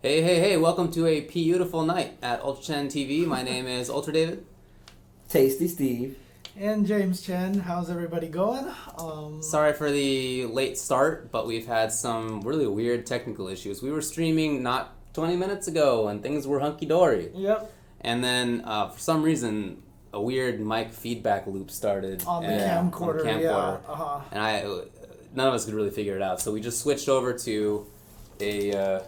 Hey, welcome to a beautiful night at Ultra Chen TV. My name is Ultra David. Tasty Steve. And James Chen. How's everybody going? Sorry for the late start, but we've had some really weird technical issues. We were streaming not 20 minutes ago and things were hunky-dory. Yep. And then for some reason, a weird mic feedback loop started. On the camcorder, yeah. Uh-huh. And none of us could really figure it out. So we just switched over to a...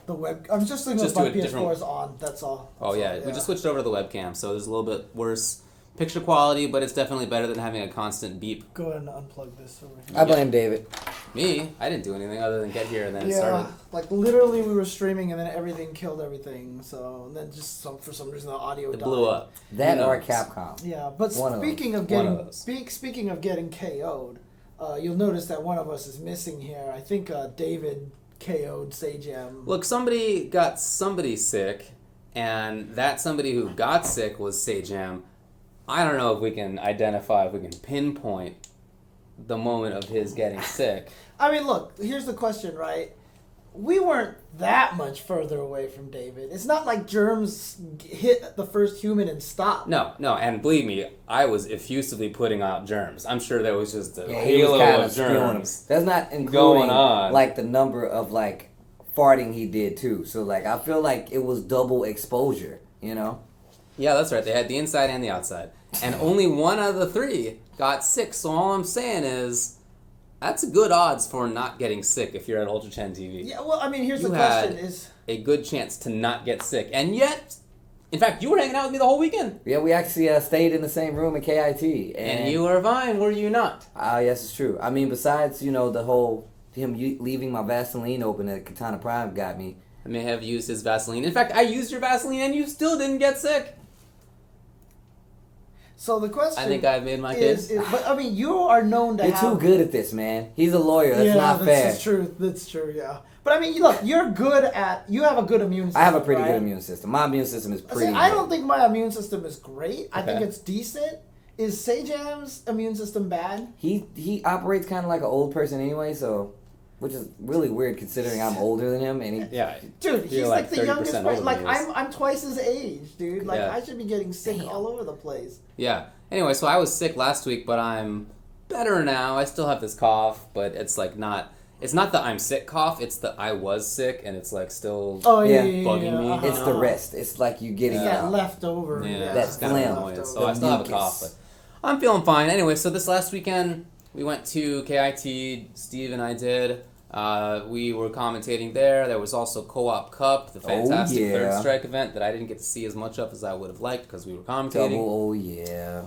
the web. I'm just thinking Just my do a different- PS4 is on. That's all. Oh yeah, we just switched over to the webcam, so there's a little bit worse picture quality, but it's definitely better than having a constant beep. Go ahead and unplug this over here. I blame David. Me? I didn't do anything other than get here and then it started. Like literally we were streaming and then everything killed everything. So and then just for some reason the audio It died. blew up. That Who or knows? Capcom. Yeah, but One of speaking of One getting of those. speaking of getting KO'd, you'll notice that one of us is missing here. I think David KO'd Sajam. Look, somebody got somebody sick, and that somebody who got sick was Sajam. I don't know if we can pinpoint the moment of his getting sick. I mean, look, here's the question, right? We weren't that much further away from David. It's not like germs hit the first human and stopped. No, and believe me, I was effusively putting out germs. I'm sure there was just a He was halo kinda of spewing them. germs. That's not including going on. like the number of like farting he did too. So like I feel like it was double exposure, you know? Yeah, that's right. They had the inside and the outside. And only one out of the three got sick. So all I'm saying is, that's good odds for not getting sick if you're at Ultra Chen TV. Yeah, well, I mean, here's You the question had is... a good chance to not get sick. And yet, in fact, you were hanging out with me the whole weekend. Yeah, we actually stayed in the same room at KIT. And you were fine, were you not? Yes, it's true. I mean, besides, you know, the whole him leaving my Vaseline open at Katana Prime got me. I may have used his Vaseline. In fact, I used your Vaseline and you still didn't get sick. So the question I think I've made my case. but I mean, you are known to You're have... too good at this, man. He's a lawyer. That's not fair. That's true. That's true, yeah. But I mean, look, you're good at... You have a good immune system, I have a pretty right? good immune system. My immune system is pretty I good. don't think my immune system is great. I think Okay. it's decent. Is Sajam's immune system bad? He operates kind of like an old person anyway, so... Which is really weird considering I'm older than him, and he... Yeah. Dude, You're he's like the 30% youngest older person. Like, than he is. I'm twice his age, dude. Like, Yeah. I should be getting sick all over the place. Yeah. Anyway, so I was sick last week, but I'm better now. I still have this cough, but it's like not... It's not the I'm sick cough, it's the I was sick, and it's like still Yeah. bugging me. It's the rest. It's like you getting It's it that out. leftover. Yeah, That's it's kind of phlegm. annoying. So The I still have a mucus. cough, but I'm feeling fine. Anyway, so this last weekend we went to KIT. Steve and I did. We were commentating there. There was also Co-op Cup, the fantastic yeah. Third Strike event that I didn't get to see as much of as I would have liked because we were commentating. Double, oh yeah.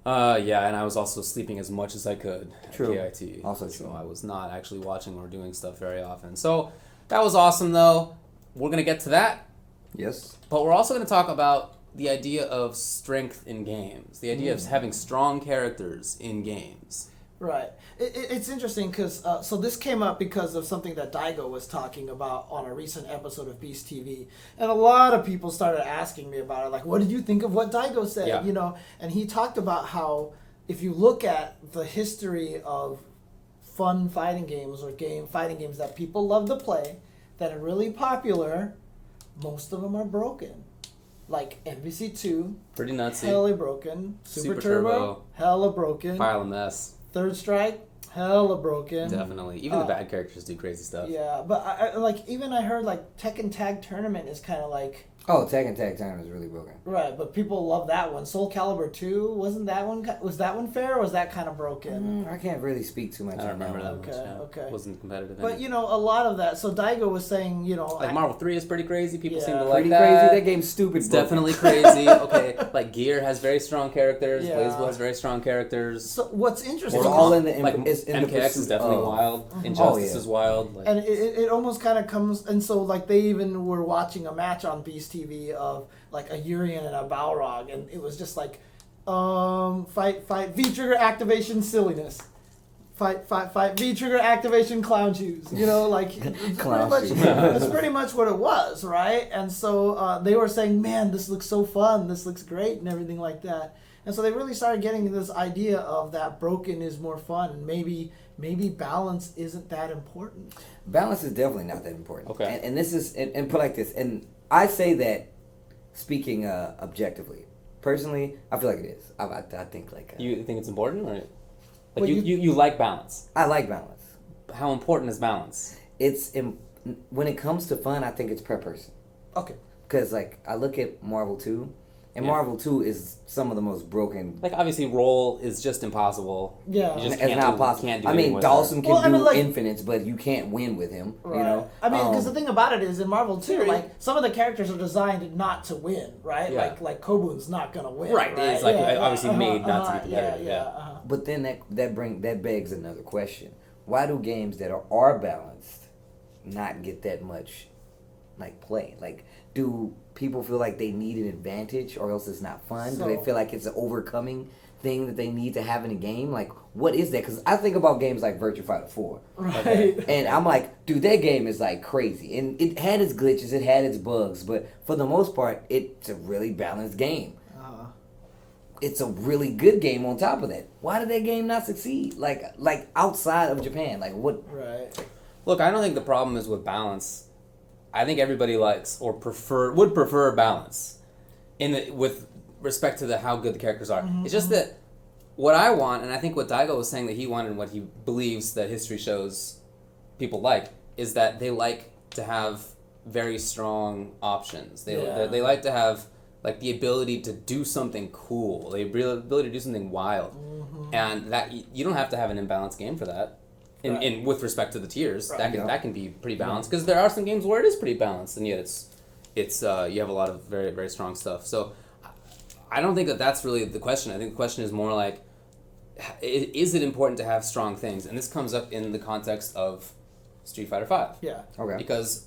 Yeah, and I was also sleeping as much as I could at True. KIT. Also so true. I was not actually watching or doing stuff very often. So that was awesome, though. We're gonna get to that. Yes. But we're also going to talk about the idea of strength in games, the idea of having strong characters in games. Right. It's interesting because, so this came up because of something that Daigo was talking about on a recent episode of Beast TV. And a lot of people started asking me about it, like, what did you think of what Daigo said? Yeah. You know, and he talked about how if you look at the history of fun fighting games or fighting games that people love to play, that are really popular, most of them are broken. Like MVC2, Pretty nutsy. hella broken. Super Turbo. Turbo, hella broken. Pile of mess. Third Strike, hella broken. Definitely. Even the bad characters do crazy stuff. Yeah, but I like even I heard like Tekken Tag Tournament is kind of like Oh, Tekken Tag Tournament is really broken. right, but people love that one. Soul Calibur 2 wasn't that one? Was that one fair or was that kind of broken? I can't really speak too much. I don't on remember that one. much. Okay, Yeah. okay. Wasn't competitive. But you know, a lot of that. So Daigo was saying, you know, like Marvel 3 is pretty crazy. People Yeah. seem to like Pretty that. crazy. That game's stupid. It's broken. definitely crazy. Okay, like Gear has very strong characters. Yeah. BlazBlue has very strong characters. So what's interesting, It's all in the like it's in the MKX is pursuit definitely of- wild. Mhm. Injustice Oh, yeah. is wild. Like, and it almost kind of comes, and so like they even were watching a match on Beast TV of like a Urian and a Balrog, and it was just like fight V-trigger activation silliness, fight V-trigger activation clown shoes, you know, like Clown shoes. that's pretty much what it was, right? And so they were saying, man, this looks so fun, this looks great, and everything like that. And so they really started getting this idea of that broken is more fun, and maybe maybe balance isn't that important. Balance is definitely not that important. Okay. And this is, and put like this, and I say that speaking objectively. Personally, I feel like it is. I think like... You think it's important? Or like Well, you like balance. I like balance. How important is balance? When it comes to fun, I think it's per person. Okay. Because, like, I look at Marvel 2, and Yeah. Marvel 2 is some of the most broken... Like, obviously, roll is just impossible. Yeah. You just It's can't not do, possible. Can't do I anything mean, with Dawson that. can Well, I do mean, like- infinites, but you can't win with him, Right. you know? I mean, because the thing about it is, in Marvel too, Theory. like some of the characters are designed not to win, right? Yeah. Like Kobun's not gonna win. Right, it's like obviously made not to be competitive, yeah. But then that begs another question. Why do games that are balanced not get that much, like, play? Like, do people feel like they need an advantage or else it's not fun? Do they So- feel like it's an overcoming thing that they need to have in a game? Like, what is that? Because I think about games like Virtua Fighter 4. Right. And I'm like, dude, that game is like crazy. And it had its glitches, it had its bugs, but for the most part, it's a really balanced game. It's a really good game on top of that. Why did that game not succeed? Like outside of Japan, like what? Right. Look, I don't think the problem is with balance. I think everybody likes or would prefer balance with respect to how good the characters are. Mm-hmm. It's just that what I want, and I think what Daigo was saying that he wanted and what he believes that history shows people like, is that they like to have very strong options. They like to have like the ability to do something cool, the ability to do something wild. And that you don't have to have an imbalanced game for that. In with respect to the tiers, Right. that can be pretty balanced because there are some games where it is pretty balanced, and yet it's you have a lot of very very strong stuff. So I don't think that's really the question. I think the question is more like, is it important to have strong things? And this comes up in the context of Street Fighter V. Yeah. Okay. Because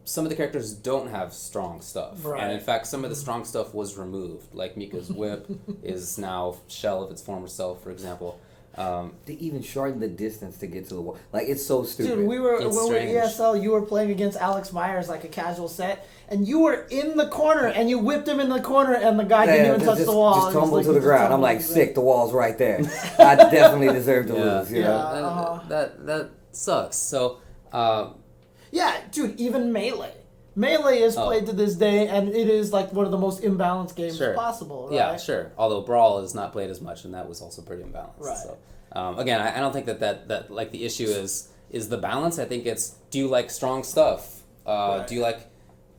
some of the characters don't have strong stuff, Right. and in fact, some of the strong stuff was removed. Like Mika's whip is now shell of its former self, for example. They even shorten the distance to get to the wall. Like, it's so stupid. Dude, when we were strange. ESL, you were playing against Alex Myers like a casual set, and you were in the corner, and you whipped him in the corner, and the guy didn't even touch the wall. Just It was tumble like, to the just ground. I'm tumbled like, to the sick, the wall's right there. I definitely deserve to lose, you know? That sucks. So, Yeah, dude, even Melee. Melee is played to this day, and it is like one of the most imbalanced games Sure. possible, right? yeah, sure. Although Brawl is not played as much, and that was also pretty imbalanced. Right. So, again, I don't think that like the issue is the balance. I think it's, do you like strong stuff? Right. Do you like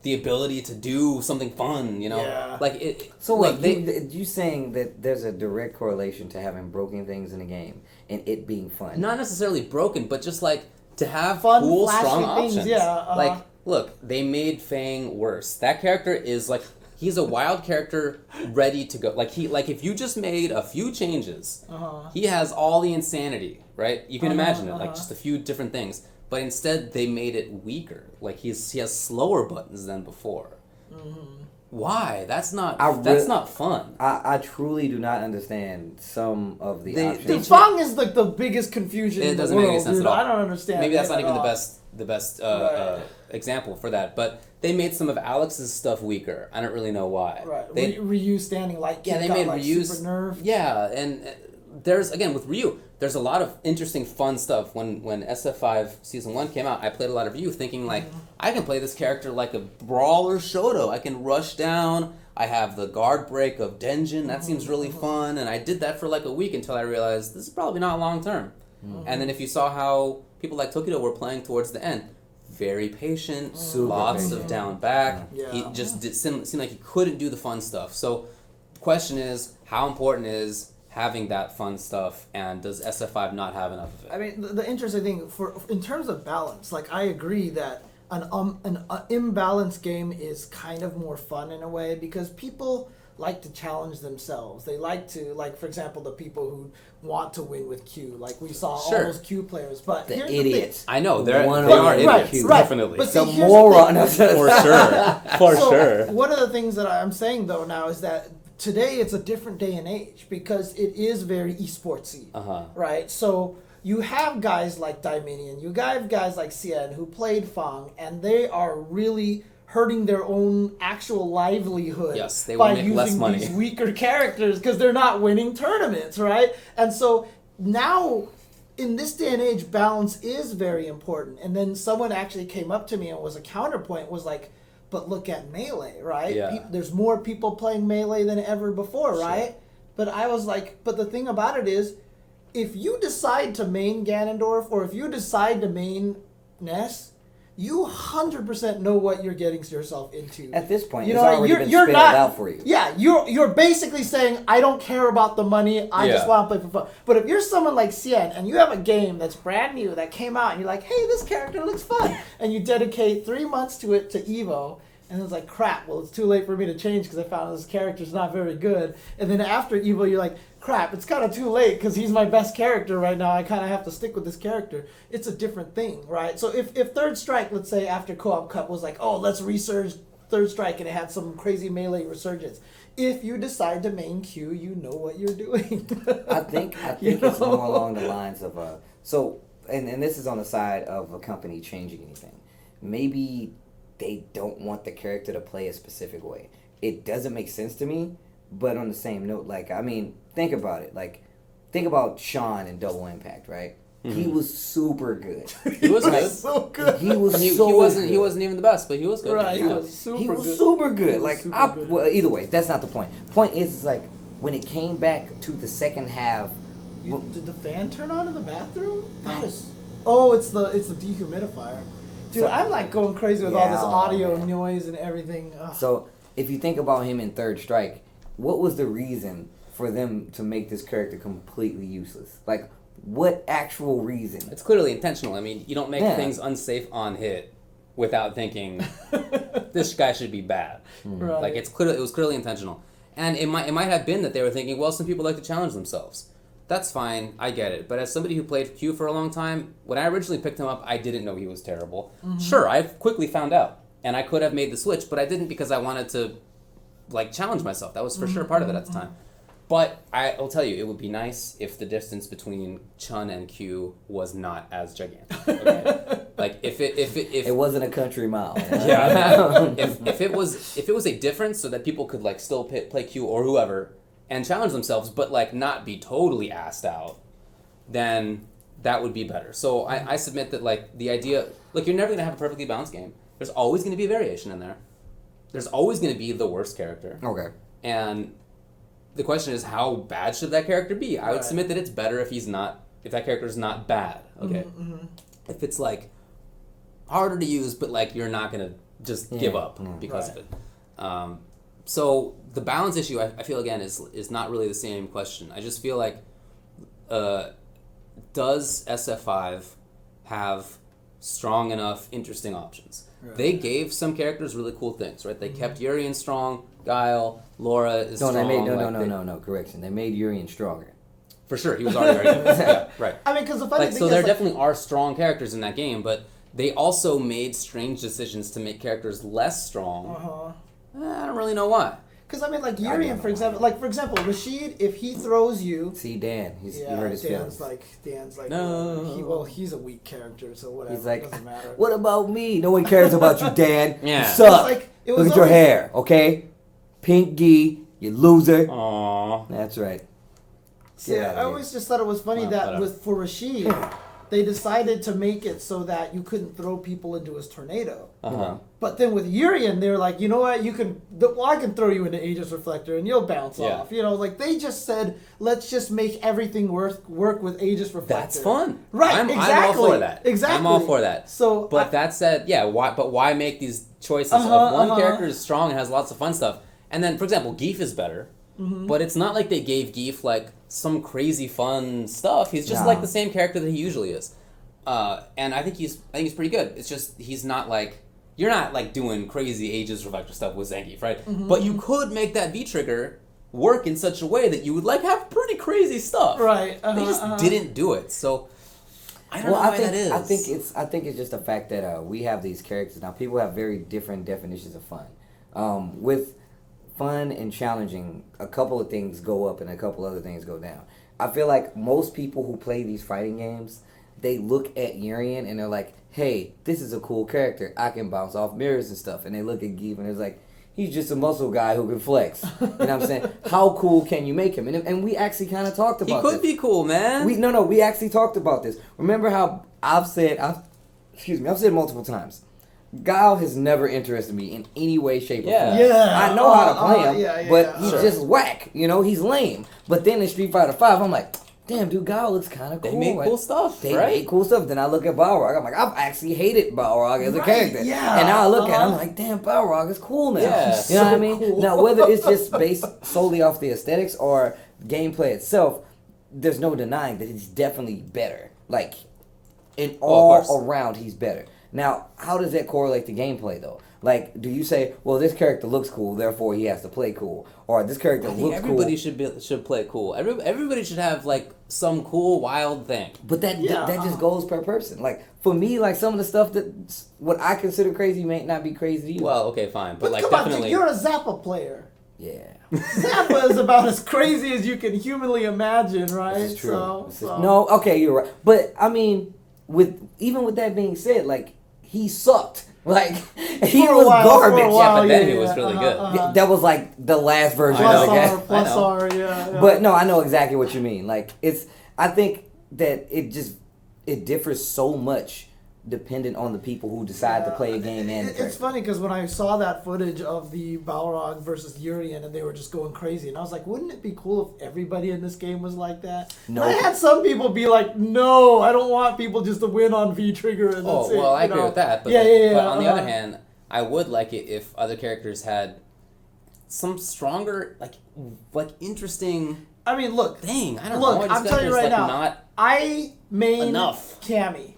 the ability to do something fun? You know, Yeah. like it. So look, wait, you saying that there's a direct correlation to having broken things in a game and it being fun? not necessarily broken, but just like to have Fun, cool, flashy strong things, options. yeah, Like, look, they made Fang worse. That character is like, he's a wild character ready to go. Like if you just made a few changes, he has all the insanity, right? You can imagine it, like just a few different things. But instead, they made it weaker. Like he has slower buttons than before. Why? That's not fun. I truly do not understand some of the They- options. Dude, Fong is like the biggest confusion It in the doesn't make world, any sense dude. at all. I don't understand. Maybe that's it not at even all. the best Right. example for that. But they made some of Alex's stuff weaker. I don't really know why. Right. They, Ryu standing like yeah, they got, made like, Ryu's super nerfed. Yeah, and there's again with Ryu, there's a lot of interesting, fun stuff. When SF5 Season 1 came out, I played a lot of Ryu, thinking like, I can play this character like a brawler Shoto. I can rush down. I have the guard break of Denjin. That seems really fun, and I did that for like a week until I realized this is probably not long term. And then if you saw how people like Tokido were playing towards the end, very patient, lots of down back. Yeah. He just seemed like he couldn't do the fun stuff. So the question is, how important is having that fun stuff, and does SF5 not have enough of it? I mean, the interesting thing in terms of balance, like I agree that an imbalanced game is kind of more fun in a way because people like to challenge themselves. They like to, like for example, the people who want to win with Q. Like we saw all those Q players, but The here's idiots. I know, they One are of idiots, them. Right. definitely. But see, The here's the moron thing. of For sure. For So, sure. one of the things that I'm saying though now is that today it's a different day and age because it is very esportsy, right? So you have guys like Dominion, you have guys like Cien who played Fang, and they are really hurting their own actual livelihood Yes, they by will make less using money. these weaker characters because they're not winning tournaments, right? And so now in this day and age, balance is very important. And then someone actually came up to me and was a counterpoint, was like, but look at Melee, right? Yeah. There's more people playing Melee than ever before, right? But I was like, but the thing about it is, if you decide to main Ganondorf, or if you decide to main Ness, you 100% know what you're getting yourself into. At this point, you it's know, already been you're spelled not, out for you. Yeah, you're basically saying, I don't care about the money, I just want to play for fun. But if you're someone like Cien, and you have a game that's brand new, that came out, and you're like, hey, this character looks fun, and you dedicate 3 months to it, to EVO, and it's like, crap, well, it's too late for me to change because I found this character's not very good. And then after EVO, you're like, crap, it's kind of too late because he's my best character right now. I kind of have to stick with this character. It's a different thing, right? So if Third Strike, let's say after Co-op Cup was like, oh, let's resurge Third Strike, and it had some crazy Melee resurgence. If you decide to main Q, you know what you're doing. I think it's more along the lines of and this is on the side of a company changing anything. Maybe they don't want the character to play a specific way. It doesn't make sense to me, but on the same note, like, I mean, think about it. Like, think about Sean in Double Impact, right? Mm-hmm. He was super good. He was good. So good. He was he wasn't even the best, but he was good. Right, he was super good. Like, well, either way, that's not the point. Point is like, when it came back to the second half. Did the fan turn on in the bathroom? Oh, it's the dehumidifier. Dude, so, I'm like going crazy with all this audio noise and everything. Ugh. So, if you think about him in Third Strike, what was the reason for them to make this character completely useless? Like, what actual reason? It's clearly intentional. I mean, you don't make things unsafe on hit without thinking this guy should be bad. Right. Like, it was clearly intentional. And it might have been that they were thinking, well, some people like to challenge themselves. That's fine, I get it. But as somebody who played Q for a long time, when I originally picked him up, I didn't know he was terrible. Mm-hmm. Sure, I quickly found out. And I could have made the switch, but I didn't because I wanted to, like, challenge myself. That was for sure part of it at the time. But I'll tell you, it would be nice if the distance between Chun and Q was not as gigantic. Okay? Like, if it wasn't a country mile. Yeah. if it was a difference so that people could, like, still play Q or whoever and challenge themselves, but, like, not be totally assed out, then that would be better. So I submit that, like, the idea, like, you're never going to have a perfectly balanced game. There's always going to be a variation in there. There's always going to be the worst character. Okay. And the question is, how bad should that character be? I would submit that it's better if that character is not bad. Okay. Mm-hmm. If it's, like, harder to use, but, like, you're not going to just give up because of it. So the balance issue, I feel, again, is not really the same question. I just feel like, does SF5 have strong enough, interesting options? Right. They gave some characters really cool things, right? They kept Urien strong, Guile, Laura is strong. No, correction. They made Urien stronger. For sure, he was already very good. Yeah, right. I mean, because the funny thing so there definitely are strong characters in that game, but they also made strange decisions to make characters less strong. I don't really know why. Because, I mean, like, Urien, for example, Rashid, if he throws you... See, Dan, you heard his feelings. Dan's like, no. He's a weak character, so whatever, he's like, it doesn't matter. What about me? No one cares about you, Dan. Yeah. You suck. Look at your hair, okay? Pink gi, you loser. Aww. That's right. See, I always just thought it was funny for Rashid, they decided to make it so that you couldn't throw people into his tornado. But then with Urien, they were like, you know what, I can throw you into Aegis Reflector and you'll bounce off. You know, like, they just said, let's just make everything work with Aegis Reflector. That's fun. Right, exactly. I'm all for that. Exactly. I'm all for that. So, but that said, why make these choices of one character is strong and has lots of fun stuff, and then, for example, Geef is better, but it's not like they gave Geef, like, some crazy fun stuff. He's just like the same character that he usually is. And I think he's pretty good. It's just he's not like, you're not like doing crazy Aegis Reflector stuff with Zangief, right? But you could make that V trigger work in such a way that you would like have pretty crazy stuff. Right. They just didn't do it. So I don't know why that is. I think it's just the fact that we have these characters now. People have very different definitions of fun. With fun and challenging, a couple of things go up and a couple other things go down. I feel like most people who play these fighting games, they look at Urien and they're like, hey, this is a cool character. I can bounce off mirrors and stuff. And they look at Geef and it's like, He's just a muscle guy who can flex. You know what I'm saying? How cool can you make him? And we actually kind of talked about this. He could be cool, man. We actually talked about this. Remember how I've said multiple times, Guile has never interested me in any way, shape, or form. Yeah. I know how to play him, but he's Sure. just whack. You know, he's lame. But then in Street Fighter V, I'm like, damn, dude, Guile looks kind of cool. They made cool stuff, They right? made cool stuff. Then I look at Balrog. I'm like, I've actually hated Balrog as a character. Yeah. And now I look at him, I'm like, damn, Balrog is cool now. Yeah. You know what I So mean? cool. Now, whether it's just based solely off the aesthetics or gameplay itself, there's no denying that he's definitely better. Like, in all around, he's better. Now, how does that correlate to gameplay, though? Like, do you say, well, this character looks cool, therefore he has to play cool, or this character I think looks everybody cool? should play cool. Everybody should have like some cool wild thing. But that just goes per person. Like, for me, like, some of the stuff that what I consider crazy may not be crazy to you. Well, okay, fine, but like come definitely. on, you're a Zappa player. Yeah. Zappa is about as crazy as you can humanly imagine, right? This is true. So. No, okay, you're right. But I mean, even with that being said, like, he sucked. Like, he was garbage. Yeah, but then he was really good. Yeah, that was like the last version I know. of the game. Plus I know. R, yeah. But no, I know exactly what you mean. Like, I think that it differs so much dependent on the people who decide to play a game and the It's character. funny because when I saw that footage of the Balrog versus Urian and they were just going crazy, and I was like, wouldn't it be cool if everybody in this game was like that? No. And I had some people be like, no, I don't want people just to win on V-Trigger and that's it. Well, I you agree know? with that. But But on the other hand, I would like it if other characters had some stronger, like interesting I mean, look. thing. I don't know. Look, I just I'm feel telling you like right there's, now. like, not I main enough. Cammy.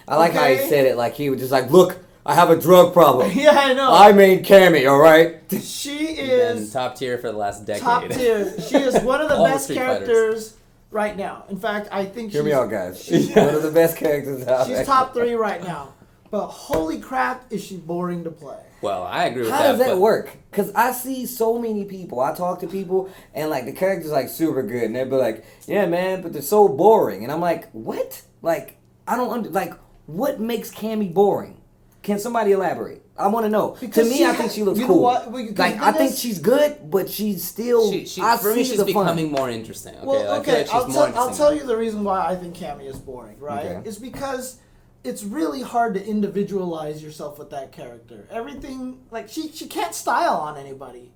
I like how he Okay. said it. Like, he was just like, look, I have a drug problem. Yeah, I know. I made Cammy, all right? She been is top tier for the last decade. top tier. She is one of the All the best Street characters right now. In fact, I think Hear me she's- out, guys. One of the best characters out there. She's top 3 right now. But holy crap, is she boring to play. Well, I agree with How that. does that but work? Because I see so many people. I talk to people, and like the character's like super good, and they'll be like, "Yeah, man," but they're so boring, and I'm like, "What? Like, I don't like what makes Cammy boring? Can somebody elaborate? I want to know." Because to me, I think she looks you know cool. what? Well, because Like, the I thing think is- she's good, but she's still. I for me, see she's the fun. becoming more interesting. Okay, Well, I feel okay, like she's I'll, more tell, interesting. I'll tell you the reason why I think Cammy is boring, right? Okay. It's because it's really hard to individualize yourself with that character. Everything, like, she can't style on anybody.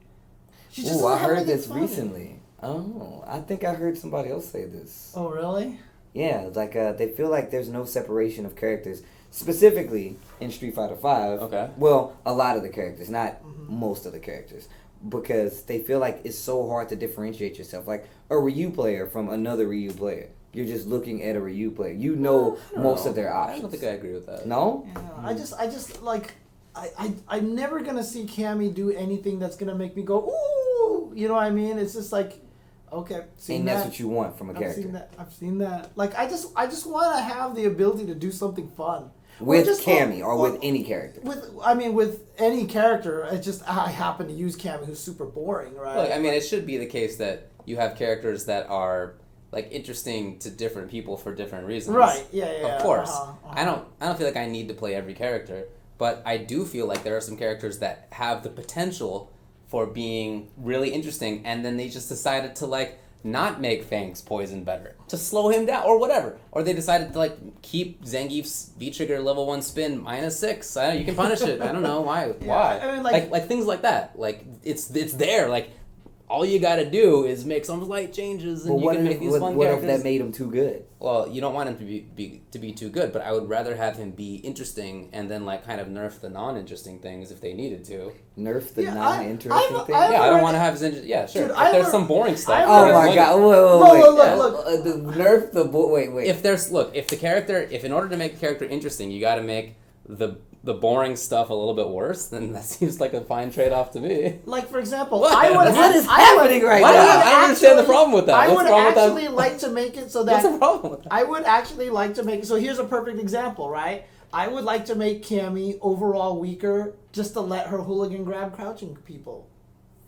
She just Ooh, doesn't I have heard anything this fun. recently. Oh, I think I heard somebody else say this. Oh, really? Yeah, like they feel like there's no separation of characters, specifically in Street Fighter V. Okay. Well, a lot of the characters, not Mm-hmm. most of the characters, because they feel like it's so hard to differentiate yourself. Like a Ryu player from another Ryu player. You're just looking at a Ryu player. You know I don't most know. of their I options. don't think I agree with that. No? Yeah, I just like, I'm never gonna see Cammy do anything that's gonna make me go, ooh, you know what I mean? It's just like, okay, seen And that. that's what you want from a I've character. seen that. I've seen that. Like, I just want to have the ability to do something fun. With just, Cammy or with any character. With any character, it's just I happen to use Cammy, who's super boring, right? Look, I mean, it should be the case that you have characters that are like interesting to different people for different reasons. Right? Yeah. Of course. uh-huh. I don't feel like I need to play every character, but I do feel like there are some characters that have the potential for being really interesting, and then they just decided to like not make Fang's poison better to slow him down or whatever, or they decided to like keep Zangief's V-trigger level 1 spin -6. You can punish it. I don't know why. Yeah, Why? I mean, like things like that. Like it's there. Like all you got to do is make some slight changes, and But you what can if, make these fun what if characters. that made him too good? Well, you don't want him to be too good, but I would rather have him be interesting and then like kind of nerf the non-interesting things if they needed to. Nerf the Yeah, non-interesting I've- thing? I've Yeah, I don't already- want to have his yeah, sure. Dude, If I've there's already- some boring stuff. I've Oh already- my like god! Look, Wait. look. The nerf the wait. If the character, if in order to make the character interesting, you got to make the boring stuff a little bit worse, then that seems like a fine trade-off to me. Like, for example, What? I would. What is I happening right Why now? do you- I don't understand the problem with that. I What's would wrong with that? actually like to make it so What's the that problem with that? I would actually like to make. So here's a perfect example, right? I would like to make Cammy overall weaker, just to let her hooligan grab crouching people.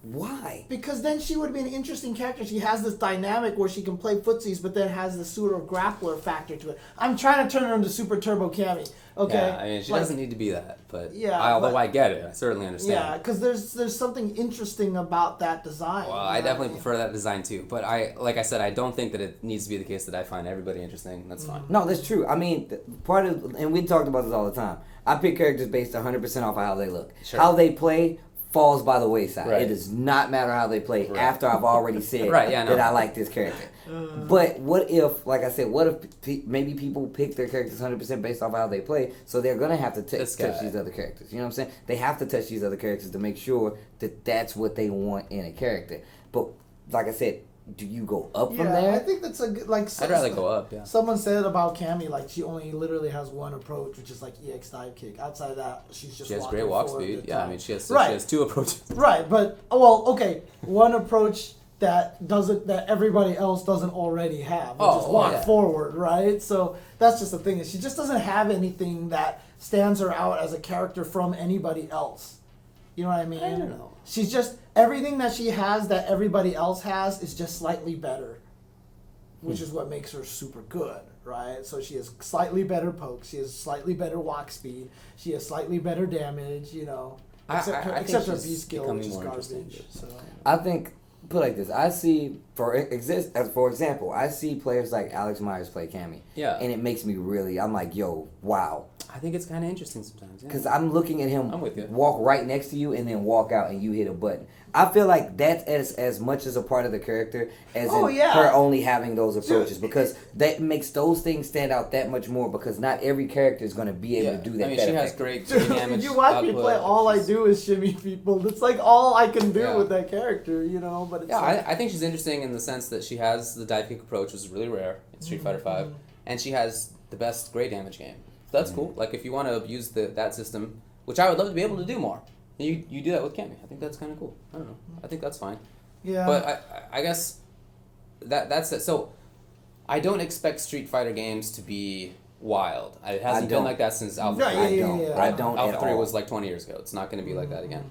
Why? Because then she would be an interesting character. She has this dynamic where she can play footsies, but then has this sort of grappler factor to it. I'm trying to turn her into Super Turbo Cammy. Okay. Yeah, I mean, she doesn't need to be that, but Yeah, although but- I get it, I certainly understand. Yeah, because there's something interesting about that design. Well, I definitely prefer that design too, but like I said, I don't think that it needs to be the case that I find everybody interesting. That's fine. No, that's true. I mean, part of, and we talked about this all the time. I pick characters based 100% off of how they look. Sure. How they play falls by the wayside. Right. It does not matter how they play Right. after I've already said Right, yeah, no. that I like this character. But what if, like I said, what if maybe people pick their characters 100% based off how they play, so they're going to have to This touch guy. these other characters. You know what I'm saying? They have to touch these other characters to make sure that that's what they want in a character. But like I said, do you go up from Yeah, there? I think that's a good, like. I'd rather go up, yeah. Someone said about Cammy, like she only literally has one approach, which is like EX dive kick. Outside of that, she's just. She has walking great walk forward speed. the Yeah, I time. mean, she has Right. two approaches. Right, but okay, one approach that everybody else doesn't already have, which is walk yeah. forward, right? So that's just the thing, is she just doesn't have anything that stands her out as a character from anybody else. You know what I mean? I don't know. She's just, everything that she has that everybody else has is just slightly better, which is what makes her super good, right? So she has slightly better poke, she has slightly better walk speed, she has slightly better damage, you know. Except her, I think except her she's B skill, becoming which is more garbage. interesting. So. I think, put it like this, I see, for example, I see players like Alex Myers play Cammy. Yeah. And it makes me really, I'm like, yo, wow. I think it's kind of interesting sometimes. Because I'm looking at him I'm with you. walk right next to you and then walk out and you hit a button. I feel like that's as much as a part of the character as in her only having those approaches, because that makes those things stand out that much more, because not every character is going to be able to do that. I mean, that she has effectively. great Dude, damage. did you watch me output. play? All I do is shimmy people. That's like all I can do Yeah. with that character, you know. But it's Yeah, like, I think she's interesting in the sense that she has the dive kick approach, which is really rare in Street Fighter V, and she has the best great damage game. So that's cool. Like, if you want to use that system, which I would love to be able to do more, you do that with Cammy. I think that's kind of cool. I don't know. I think that's fine. yeah. But I guess that's it. So I don't expect Street Fighter games to be wild. It hasn't been don't. like that since Alpha Yeah, 3. yeah, I don't Alpha at 3 all. was like 20 years ago. It's not going to be like that again.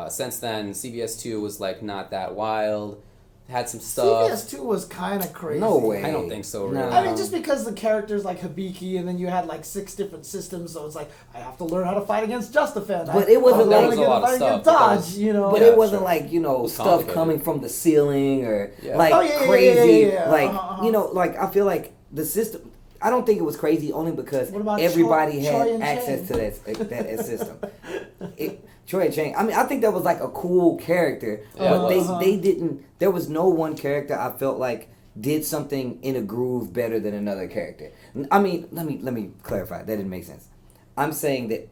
Since then, CVS 2 was like not that wild. Had some stuff. CVS 2 was kind of crazy. No way. I don't think so, No. really. I mean, just because the characters like Hibiki, and then you had like 6 different systems, so it's like I have to learn how to fight against Just Defend. But it wasn't I like- have to There was a lot of fight against stuff, but that Dodge, was- you know. But Yeah, it wasn't sure. like, you know, was stuff complicated. coming from the ceiling or Yeah. like Oh, yeah, yeah, crazy. yeah, yeah. Like, Uh-huh. you know, like I feel like the system, I don't think it was crazy only because What about everybody Choi had and access Chang? to that system. Choi and Chang, I mean, I think that was like a cool character, Yeah, but it was. they didn't, there was no one character I felt like did something in a groove better than another character. I mean, let me clarify. That didn't make sense. I'm saying that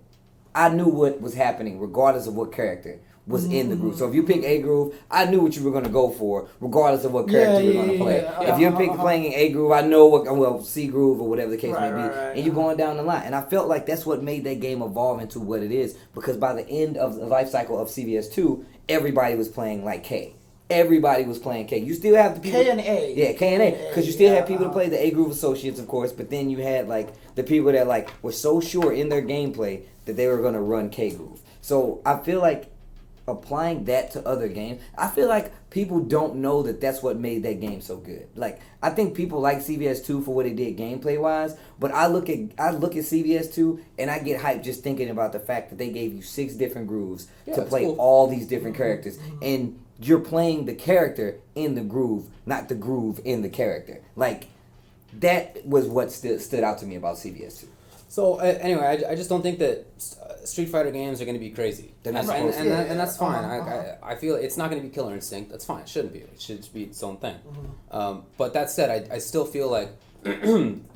I knew what was happening regardless of what character was in the groove. So if you pick A groove, I knew what you were going to go for regardless of what character you were going to play. yeah. If you're playing an A groove, I know what, C groove or whatever the case Right, may be. right, And you're going down the line. And I felt like that's what made that game evolve into what it is, because by the end of the life cycle of CVS2, everybody was playing like K. Everybody was playing K. You still have the people... K and A. Yeah, K and A. Because you still had people to uh-huh. play the A Groove Associates, of course, but then you had like the people that like were so sure in their gameplay that they were going to run K Groove. So I feel like applying that to other games, I feel like people don't know that that's what made that game so good. Like, I think people like CVS2 for what it did gameplay wise, but I look at CVS2 and I get hyped just thinking about the fact that they gave you 6 different grooves Yeah, to it's play cool. all these different characters, and you're playing the character in the groove, not the groove in the character. Like, that was what stood out to me about CVS2. So anyway, I just don't think that Street Fighter games are going to be crazy, They're and, not and, supposed to. and that's fine. Uh-huh. I feel it's not going to be Killer Instinct. That's fine. It shouldn't be. It should be its own thing. But that said, I still feel like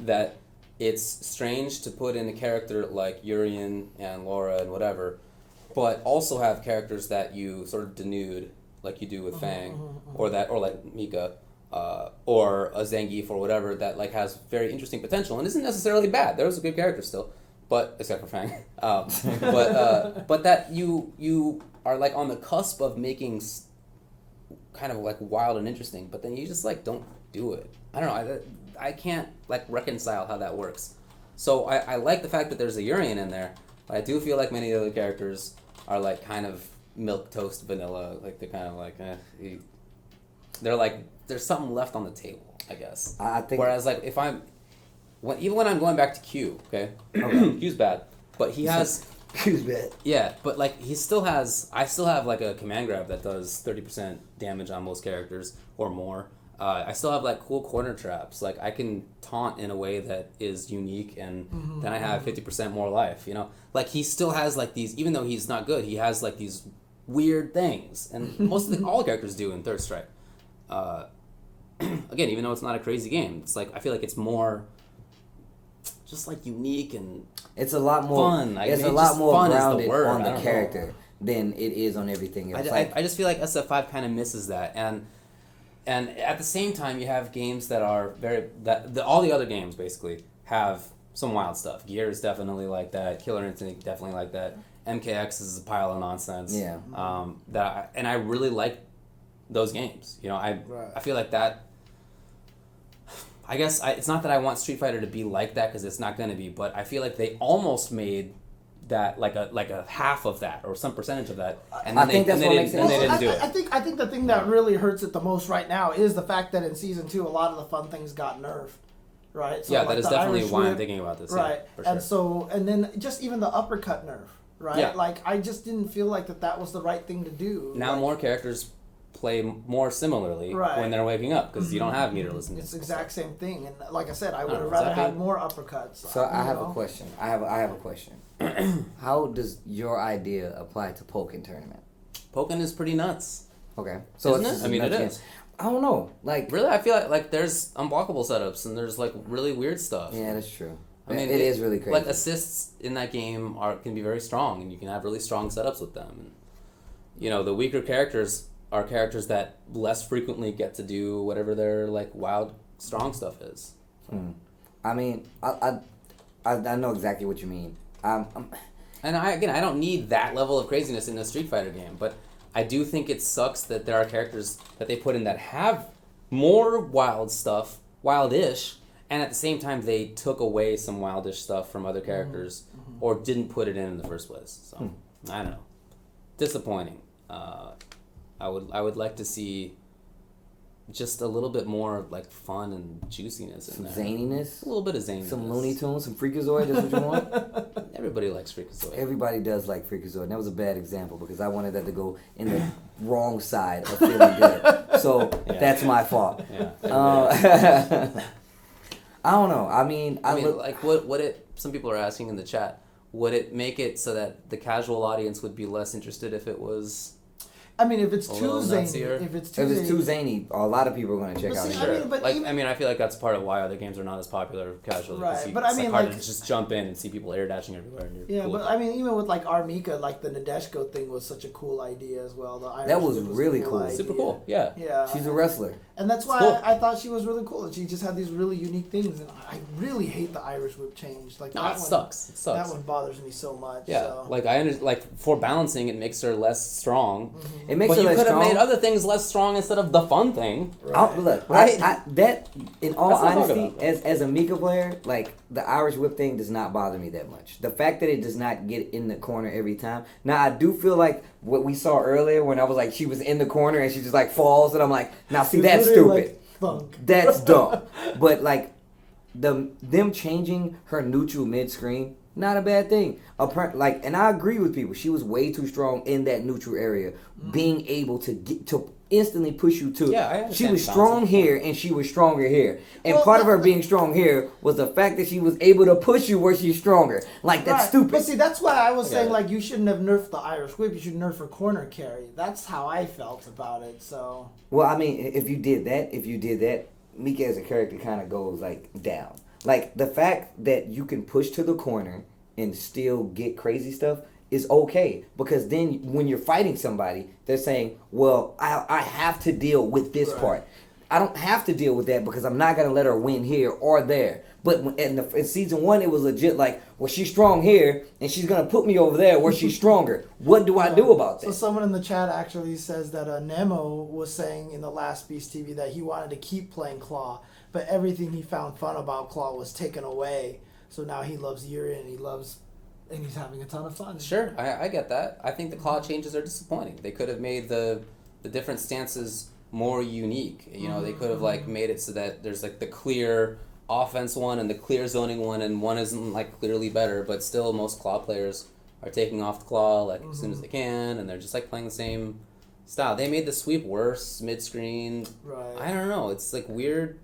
that it's strange to put in a character like Urien and Laura and whatever, but also have characters that you sort of denude, like you do with Fang, or like Mika. Or a Zangief or whatever that like has very interesting potential and isn't necessarily bad. There's a good character still, but except for Fang. But that you are like on the cusp of making kind of like wild and interesting, but then you just like don't do it. I don't know. I can't like reconcile how that works. So I like the fact that there's a Urien in there, but I do feel like many of the other characters are like kind of milk toast vanilla. Like they're kind of like, they're like there's something left on the table, I guess. I think. Whereas like if even when I'm going back to Q, okay, Q's bad, but he has. Q's bad. Yeah, but like I still have like a command grab that does 30% damage on most characters or more. I still have like cool corner traps. Like I can taunt in a way that is unique, and then I have 50% more life. You know, like he still has like these. Even though he's not good, he has like these weird things, and all characters do in Third Strike. Again, even though it's not a crazy game, it's like I feel like it's more just like unique and it's a lot more fun. It's a lot more grounded on the character than it is on everything else. I just feel like SF5 kind of misses that, and at the same time you have games that are all the other games basically have some wild stuff. Gear is definitely like that. Killer Instinct definitely like that. MKX is a pile of nonsense. Yeah. And I really like those games. You know, I feel like that. I guess it's not that I want Street Fighter to be like that because it's not going to be, but I feel like they almost made that like a half of that or some percentage of that, and then they didn't do it. I think the thing that really hurts it the most right now is the fact that in season 2 a lot of the fun things got nerfed, right? So yeah, like that is definitely why I'm thinking about this. Right, yeah, for sure. and then just even the uppercut nerf, right? Yeah. Like I just didn't feel like that was the right thing to do. Now more characters play more similarly when they're waking up because you don't have meterless. It's the exact same thing, and like I said, I would have rather had more uppercuts. So I have a question. I have a question. How does your idea apply to Pokken tournament? Pokken is pretty nuts. Okay, so isn't it? I mean, it is. I don't know. Like really, I feel like there's unblockable setups and there's like really weird stuff. Yeah, that's true. I mean, it is really crazy. Like assists in that game can be very strong, and you can have really strong setups with them. And you know, the weaker characters are characters that less frequently get to do whatever their like wild strong stuff is. So. I mean, I know exactly what you mean. And I don't need that level of craziness in a Street Fighter game, but I do think it sucks that there are characters that they put in that have more wild stuff, wildish, and at the same time they took away some wildish stuff from other characters or didn't put it in the first place. So I don't know. Disappointing. I would like to see just a little bit more like fun and juiciness in there. Some zaniness. A little bit of zaniness. Some Looney Tunes, some Freakazoid. That's what you want. Everybody likes Freakazoid. Everybody does like Freakazoid. And that was a bad example because I wanted that to go in the wrong side of feeling good. So that's my fault. Yeah. I don't know. I mean, like what it. Some people are asking in the chat. Would it make it so that the casual audience would be less interested if it was? I mean, if it's too zany, if it's too zany, a lot of people are going to check out. I feel like that's part of why other games are not as popular casually. Right, but I mean, hard to just jump in and see people air dashing everywhere. And yeah, but I mean, even with like Armika, like the Nadeshko thing was such a cool idea as well. That was really cool. Super cool. Yeah. Yeah. She's a wrestler. And that's why I thought she was really cool. She just had these really unique things, and I really hate the Irish whip change. Like it sucks. It sucks. That one bothers me so much. Yeah, so. like like for balancing, it makes her less strong. It makes her less strong. But you could have made other things less strong instead of the fun thing. Right. Look, right? That in all honesty, as a Mika player, like the Irish whip thing does not bother me that much. The fact that it does not get in the corner every time. Now I do feel like what we saw earlier when I was like she was in the corner and she just like falls and I'm like, now see that's stupid. That's dumb. But like them changing her neutral mid screen, not a bad thing. And I agree with people. She was way too strong in that neutral area, being able to get to instantly push you to. Yeah, I understand. She was strong here and she was stronger here, and part of her being strong here was the fact that she was able to push you where she's stronger. Like that's stupid. But see, that's why I was saying like you shouldn't have nerfed the Irish whip. You should nerf her corner carry. That's how I felt about it. So. Well, I mean, if you did that, Mika as a character kind of goes like down. Like the fact that you can push to the corner and still get crazy stuff is okay, because then when you're fighting somebody, they're saying, well, I have to deal with this part. I don't have to deal with that because I'm not going to let her win here or there. But in season 1, it was legit like, well, she's strong here and she's going to put me over there where she's stronger. What do I do about that? So someone in the chat actually says that Nemo was saying in the last Beast TV that he wanted to keep playing Claw, but everything he found fun about Claw was taken away. So now he loves Yuri and he loves and he's having a ton of fun. Sure, I get that. I think the claw changes are disappointing. They could have made the different stances more unique. You know, they could have like made it so that there's like the clear offense one and the clear zoning one, and one isn't like clearly better, but still most claw players are taking off the claw like as soon as they can, and they're just like playing the same style. They made the sweep worse mid-screen. Right. I don't know. It's like weird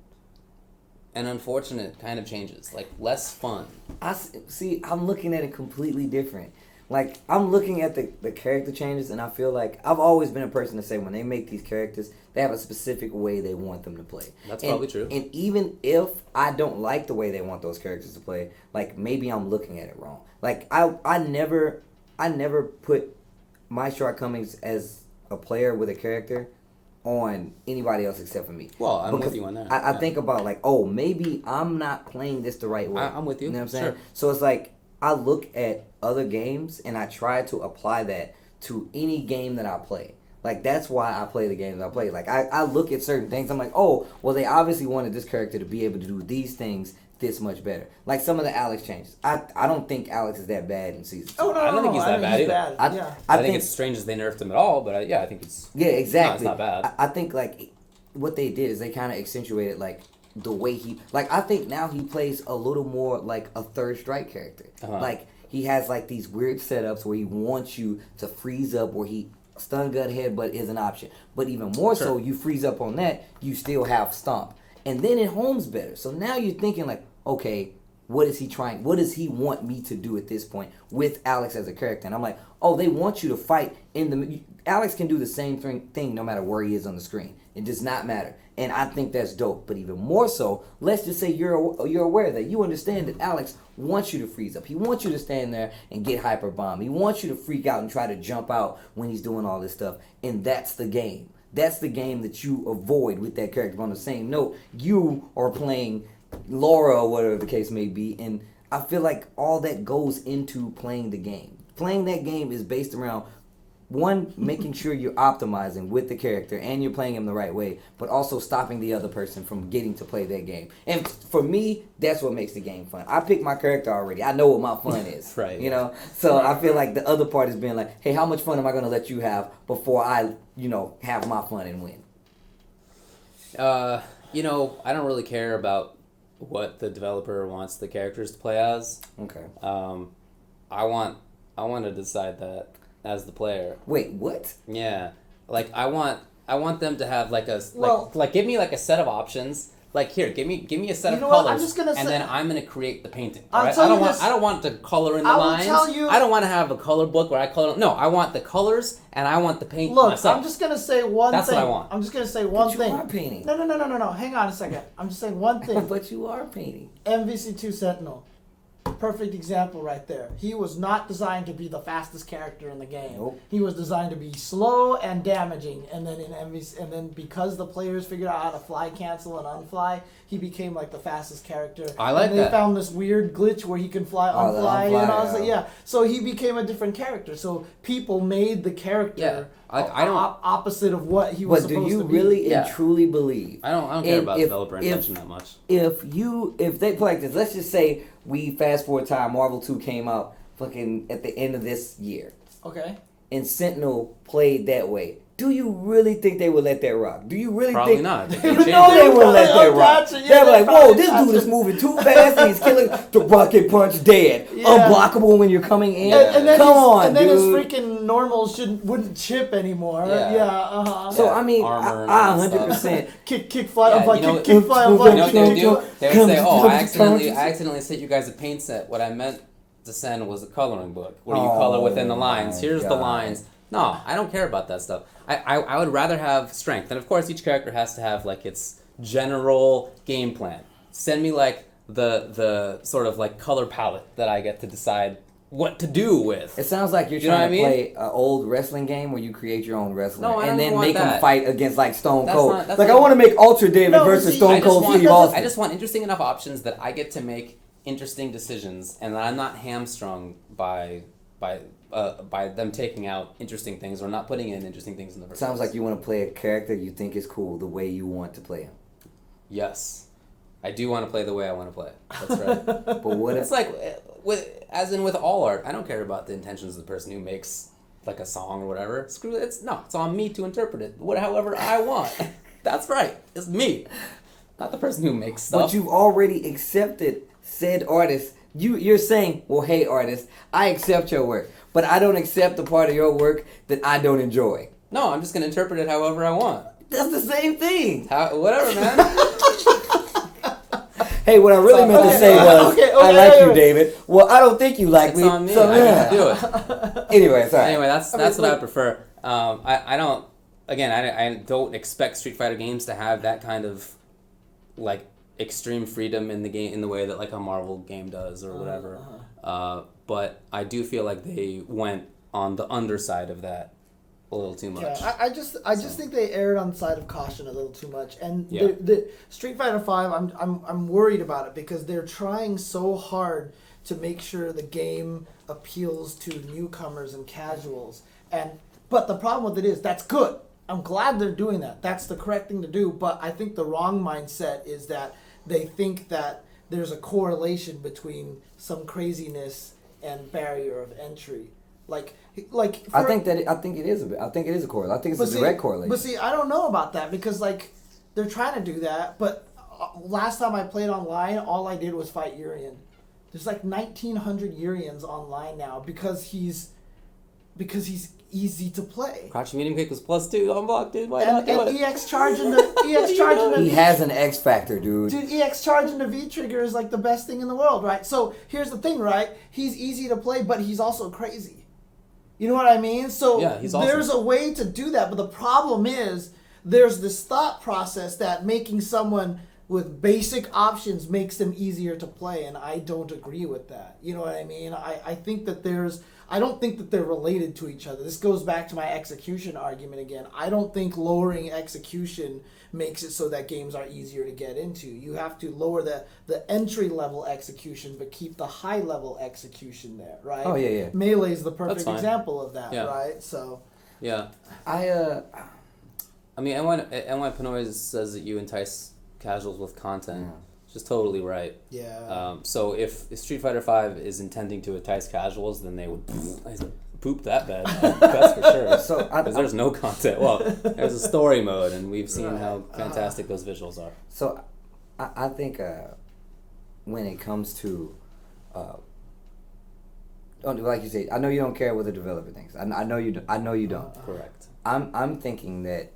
and unfortunate kind of changes, like less fun. I'm looking at it completely different. Like, I'm looking at the character changes, and I feel like I've always been a person to say when they make these characters, they have a specific way they want them to play. That's probably true. And even if I don't like the way they want those characters to play, like, maybe I'm looking at it wrong. Like, I never put my shortcomings as a player with a character on anybody else except for me. Well, I'm with you on that. I think about, like, oh, maybe I'm not playing this the right way. I'm with you. You know what I'm saying? Sure. So it's like, I look at other games and I try to apply that to any game that I play. Like, that's why I play the games I play. Like, I look at certain things. I'm like, oh, well, they obviously wanted this character to be able to do these things this much better. Like some of the Alex changes. I don't think Alex is that bad in season 2. Oh, no, I don't think he's that bad either. I think it's strange as they nerfed him at all, but I think it's... Yeah, exactly. No, it's not bad. I think, like, what they did is they kind of accentuated, like, the way he... Like, I think now he plays a little more like a third strike character. Like, he has, like, these weird setups where he wants you to freeze up, where he stun gun headbutt is an option. But even more so, you freeze up on that, you still have stomp. And then it homes better. So now you're thinking, like, okay, what is he trying? What does he want me to do at this point with Alex as a character? And I'm like, oh, they want you to fight in the... Alex can do the same thing no matter where he is on the screen. It does not matter. And I think that's dope. But even more so, let's just say you're aware that you understand that Alex wants you to freeze up. He wants you to stand there and get hyper bomb. He wants you to freak out and try to jump out when he's doing all this stuff. And that's the game. That's the game that you avoid with that character. But on the same note, you are playing Laura or whatever the case may be. And I feel like all that goes into playing the game. Playing that game is based around... One, making sure you're optimizing with the character and you're playing him the right way, but also stopping the other person from getting to play that game. And for me, that's what makes the game fun. I picked my character already. I know what my fun is. Right. You know? So I feel like the other part is being like, hey, how much fun am I going to let you have before I, have my fun and win? I don't really care about what the developer wants the characters to play as. Okay. I want to decide that as the player. Wait, what? Yeah, like I want them to have like Well- give me like a set of options. Like here, give me a set of You know what? I'm colors, just gonna and say- then I'm gonna create the painting. I'll Right? tell I don't you want this- I don't want to color in the I will lines. tell you- I don't want to have a color book where I color. No, I want the colors and I want the paint Look, myself. I'm just gonna say one That's thing. what I want. I'm just gonna say one But you thing. are painting. No. Hang on a second. I'm just saying one thing. But you are painting. MVC2 Sentinel. Perfect example right there. He was not designed to be the fastest character in the game. Nope. He was designed to be slow and damaging, and then in MVC, and then because the players figured out how to fly cancel and unfly, he became like the fastest character. I like and they that. found this weird glitch where he can fly Oh, the unfly, and I was unfly, like, yeah. So he became a different character. So people made the character Yeah. I don't- opposite of what he was But do supposed you to be. really Yeah. and truly believe? I don't care And about if- developer if- intention that much. If they play like this, let's just say we fast forward time, Marvel 2 came out fucking at the end of this year, Okay. and Sentinel played that way. Do you really think they would let that rock? Do you really Probably think? not. They You change know it. they wouldn't let that rock. Gotcha, yeah, They'd be they like, "Whoa, probably this dude is gotcha. moving too fast. And he's killing the rocket punch dead, Yeah. unblockable when you're coming in." And then Come on, and then dude. his freaking normals wouldn't chip anymore. Yeah. Yeah. So Yeah, I mean, armor and I all that 100%. Kick fly Yeah, up, you know- kick fly up, You You know what they would Kick, do? kick, They would come say, to "Oh, the I accidentally counters." sent you guys a paint set. What I meant to send was a coloring book where you Oh, color within the lines. my Here's the God. lines." No, I don't care about that stuff. I would rather have strength, and of course, each character has to have like its general game plan. Send me like the sort of like color palette that I get to decide what to do with. It sounds like you're You know trying what I to mean? play an old wrestling game where you create your own wrestler No, I and don't then want make them that. fight against like Stone That's Cold. not- that's Like I not- want to make Ultra David No, versus see, Stone I Cold just, Steve want, Austin. I just want interesting enough options that I get to make interesting decisions, and that I'm not hamstrung by them taking out interesting things or not putting in interesting things in the first Sounds place. like you want to play a character you think is cool the way you want to play him. Yes. I do want to play the way I want to play. That's right. But what if It's like, as in with all art, I don't care about the intentions of the person who makes like a song or whatever. Screw it. It's on me to interpret it however I want. That's right. It's me, not the person who makes stuff. But you've already accepted said artist. You're saying, well, hey, artist, I accept your work, but I don't accept the part of your work that I don't enjoy. No, I'm just gonna interpret it however I want. That's the same thing. Whatever, man. Hey, what I really meant to say was, I like you, David. Well, I don't think you like It's me. on me. So, I yeah. can do it. Anyway, sorry. Anyway, that's what I prefer. I don't. Again, I don't expect Street Fighter games to have that kind of like extreme freedom in the game in the way that like a Marvel game does or whatever. But I do feel like they went on the underside of that a little too much. Yeah, I just think they erred on the side of caution a little too much. And Yeah. the Street Fighter V, I'm worried about it because they're trying so hard to make sure the game appeals to newcomers and casuals. But the problem with it is that's good. I'm glad they're doing that. That's the correct thing to do. But I think the wrong mindset is that they think that there's a correlation between some craziness and barrier of entry. I think it is a bit. I think it is a correlation. I think it's a direct correlation. But see, I don't know about that because like they're trying to do that. But last time I played online, all I did was fight Urian. There's like 1,900 Urians online now because he's easy to play. Crouching medium kick was +2 on block, dude. Why not do And it? EX charging the He has an X factor, dude. Dude, EX charging the V trigger is like the best thing in the world, right? So here's the thing, right? He's easy to play, but he's also crazy. You know what I mean? So Yeah, he's awesome. there's a way to do that, but the problem is there's this thought process that making someone with basic options makes them easier to play, and I don't agree with that. You know what I mean? I think that I don't think that they're related to each other. This goes back to my execution argument again. I don't think lowering execution makes it so that games are easier to get into. You have to lower the entry level execution, but keep the high level execution there, right? Oh, yeah. Melee is the perfect That's fine. example of that, Yeah. right? So Yeah. I mean, and when Pinoy says that you entice casuals with content, it's just totally right. yeah. So if Street Fighter V is intending to entice casuals, then they would poop that bad. That's for sure. So Because there's no content. Well, there's a story mode, and we've seen Right. how fantastic those visuals are. So, I think when it comes to, like you say, I know you don't care what the developer thinks. I know you. I know you don't. Correct. I'm thinking that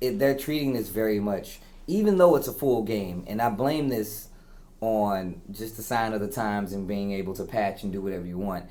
they're treating this very much, even though it's a full game, and I blame this on just the sign of the times and being able to patch and do whatever you want.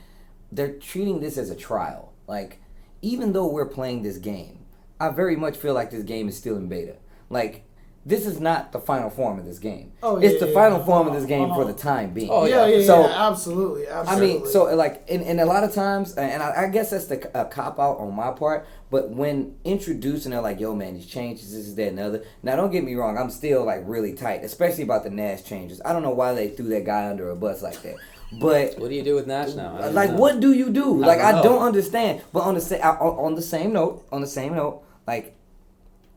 They're treating this as a trial. Like, even though we're playing this game, I very much feel like this game is still in beta. Like, this is not the final form of this game. Oh, it's the final form of Uh-huh, this game uh-huh. for the time being. Oh, yeah, So, absolutely. I mean, so like, and a lot of times, and I guess that's the cop out on my part. But when introduced and they're like, "Yo, man, these changes, this is that and the other." Now, don't get me wrong, I'm still like really tight, especially about the Nash changes. I don't know why they threw that guy under a bus like that. But What do you do with Nash now? I don't like, know. what do you do? Like, don't I know. don't understand. But on the same note, like,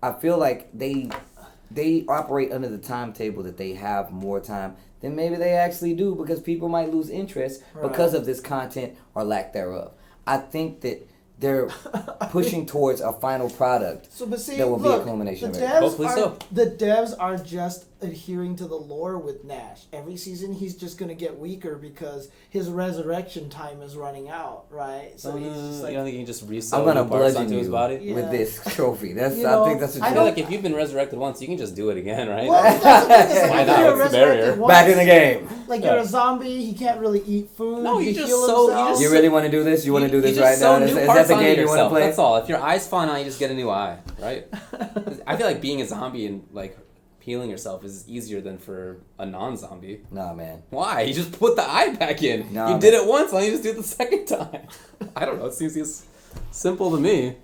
I feel like they operate under the timetable that they have more time than maybe they actually do, because people might lose interest because of this content or lack thereof. I think that they're pushing towards a final product but see, that will be a look, culmination the of it. devs Hopefully so. The devs are just adhering to the lore with Nash. Every season, he's just going to get weaker because his resurrection time is running out, right? So he's just like, you don't think you can just I'm resell gonna new parts bludgeon onto his you body? Yeah. with this trophy. That's You I know, think that's what I you feel do. like if you've been resurrected once, you can just do it again, right? well, that's the thing. Is Why if not? you're What's the resurrected barrier? once, Back in the game. Like Yeah. you're a zombie, he can't really eat food. No, you he just heal sew- you himself. just You really want to do this? You want to do this you right just sew now? new Is that parts the onto game you want to yourself. play? That's all. If your eyes fall out, you just get a new eye, right? I feel like being a zombie and like healing yourself is easier than for a non-zombie. Nah, man. Why? You just put the eye back in. Nah, you did it once, why don't you just do it the second time? I don't know. It seems as simple to me.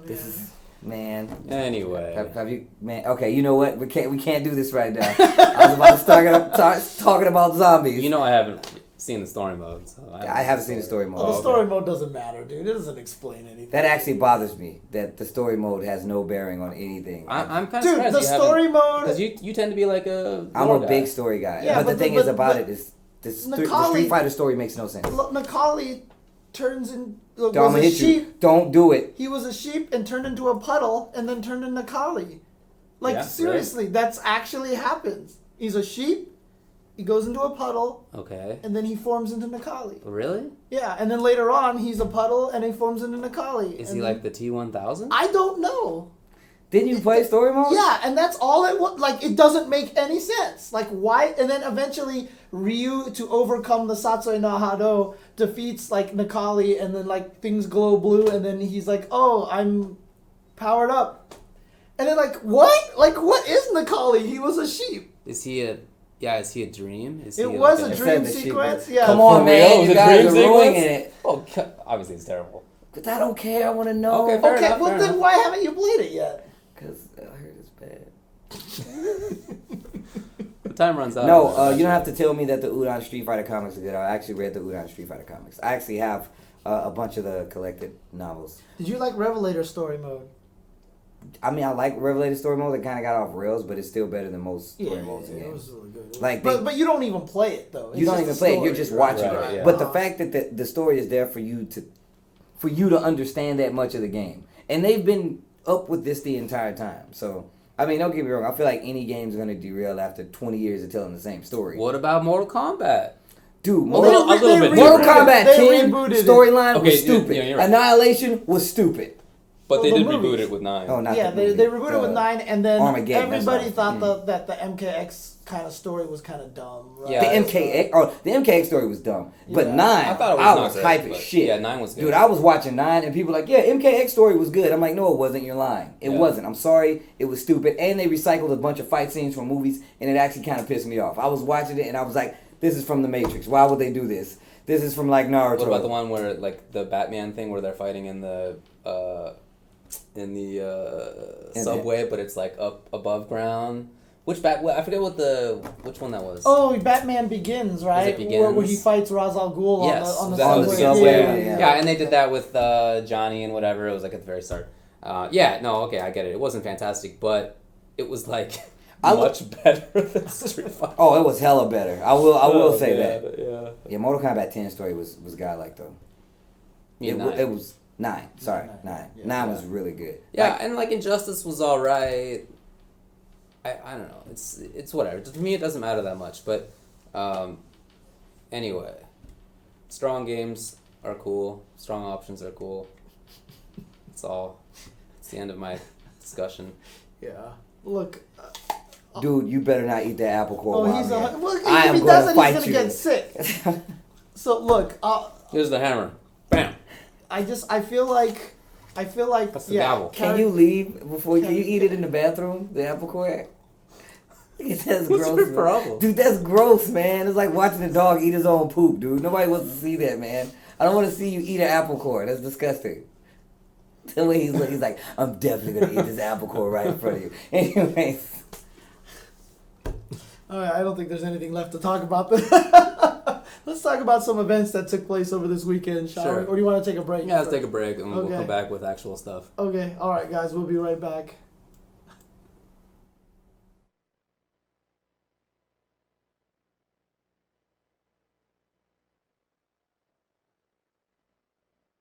This is man. Anyway. Have you, man? Okay, you know what? We can't do this right now. I was about to start talking about zombies. You know I haven't seen the story mode, so I haven't seen the story mode. Oh, the okay. story mode doesn't matter, dude. It doesn't explain anything. That actually bothers me. That the story mode has no bearing on anything. I'm kind of Dude, surprised the you story mode. because you tend to be like a. I'm lore a guy. big story guy. Yeah, but the but thing the- is about but- it is the Macaulay- Street Fighter story makes no sense. Look, Macaulay turns in. I'm Was gonna a hit sheep. you. Don't do it. He was a sheep and turned into a puddle and then turned into Kali. Like, Yeah, seriously, that's actually happens. He's a sheep, he goes into a puddle, Okay. and then he forms into Nikali. Really? Yeah, and then later on, he's a puddle and he forms into Nikali. Is and he like the T-1000? I don't know. Didn't you play story mode? Yeah, and that's all it was. Like, it doesn't make any sense. Like, why? And then eventually, Ryu, to overcome the Satsui no Hado, defeats, like, Nikali, and then, like, things glow blue, and then he's like, oh, I'm powered up. And then, like, what? Like, what is Nikali? He was a sheep. Is he a dream? Is It he was like a It dream said the sheep sequence. was- Yeah. Come on, For man. real? You Was it guys dream are ruining sequence? it. Oh, obviously it's terrible. But I don't care. I want to know. Okay, fair Okay, enough, well, fair then enough. why haven't you played it yet? Because I heard it's bad. The time runs out. No, you don't have to tell me that the Udon Street Fighter comics are good. I actually read the Udon Street Fighter comics. I actually have a bunch of the collected novels. Did you like Revelator story mode? I mean, I like Revelator story mode. It kind of got off rails, but it's still better than most story modes in it games. was really good. Like, but you don't even play it though. It's You don't just even a play it. story. You're just watching Right, it. yeah. But the fact that the story is there for you to understand that much of the game, and they've been up with this the entire time. So I mean, don't get me wrong. I feel like any game's gonna derail after 20 years of telling the same story. What about Mortal Kombat? Dude, A little bit Mortal different. Kombat They 10 rebooted it. storyline Okay, was stupid. yeah, you're right. Annihilation was stupid. But they Well, did the reboot movies. it with 9. Oh, not Yeah, the they movie. rebooted with 9, and then Armageddon, that's everybody right. thought that the MKX kind of story was kind of dumb. Right? Yeah, The MKX story was dumb. But Yeah. 9, I thought it was I not was great, hype as but shit. yeah, 9 was good. Dude, I was watching 9 and people were like, yeah, MKX story was good. I'm like, no, it wasn't. You're lying. It Yeah. wasn't. I'm sorry. It was stupid. And they recycled a bunch of fight scenes from movies, and it actually kind of pissed me off. I was watching it, and I was like, this is from The Matrix. Why would they do this? This is from, like, Naruto. What about the one where, like, the Batman thing where they're fighting in the subway, but it's, like, up above ground? I forget which one that was. Oh, Batman Begins, right? Begins? Where he fights Ra's al Ghul Yes, on the that was subway. Subway, Yeah. Yeah, and they did that with Johnny and whatever. It was like at the very start. I get it. It wasn't fantastic, but it was like much better than Street Fighter. Oh, it was hella better. I will say yeah, that. Yeah. Yeah, Mortal Kombat 10 story was godlike, though. Yeah, It was 9. Sorry, 9. Yeah. 9 was really good. Yeah, Like, and like Injustice was alright. I don't know. It's whatever. To me, it doesn't matter that much. But anyway, strong games are cool. Strong options are cool. It's all. It's the end of my discussion. Yeah. Look. dude, you better not eat that apple core. Oh, while he's I'm a. here. Well, I if am he gonna doesn't, fight he's you. gonna get sick. So look, Here's the hammer. Bam. I feel like. That's the gavel. Can you leave before you eat it in the bathroom? The apple core. That's What's gross, your man. problem? Dude, that's gross, man. It's like watching a dog eat his own poop, dude. Nobody wants to see that, man. I don't want to see you eat an apple core. That's disgusting. The way he's looking, he's like, I'm definitely gonna eat this apple core right in front of you. Anyways, All right, I don't think there's anything left to talk about. Let's talk about some events that took place over this weekend, shall Sure. we? Or do you want to take a break? Yeah, let's take a break and we'll Okay. come back with actual stuff. Okay, all right, guys, we'll be right back.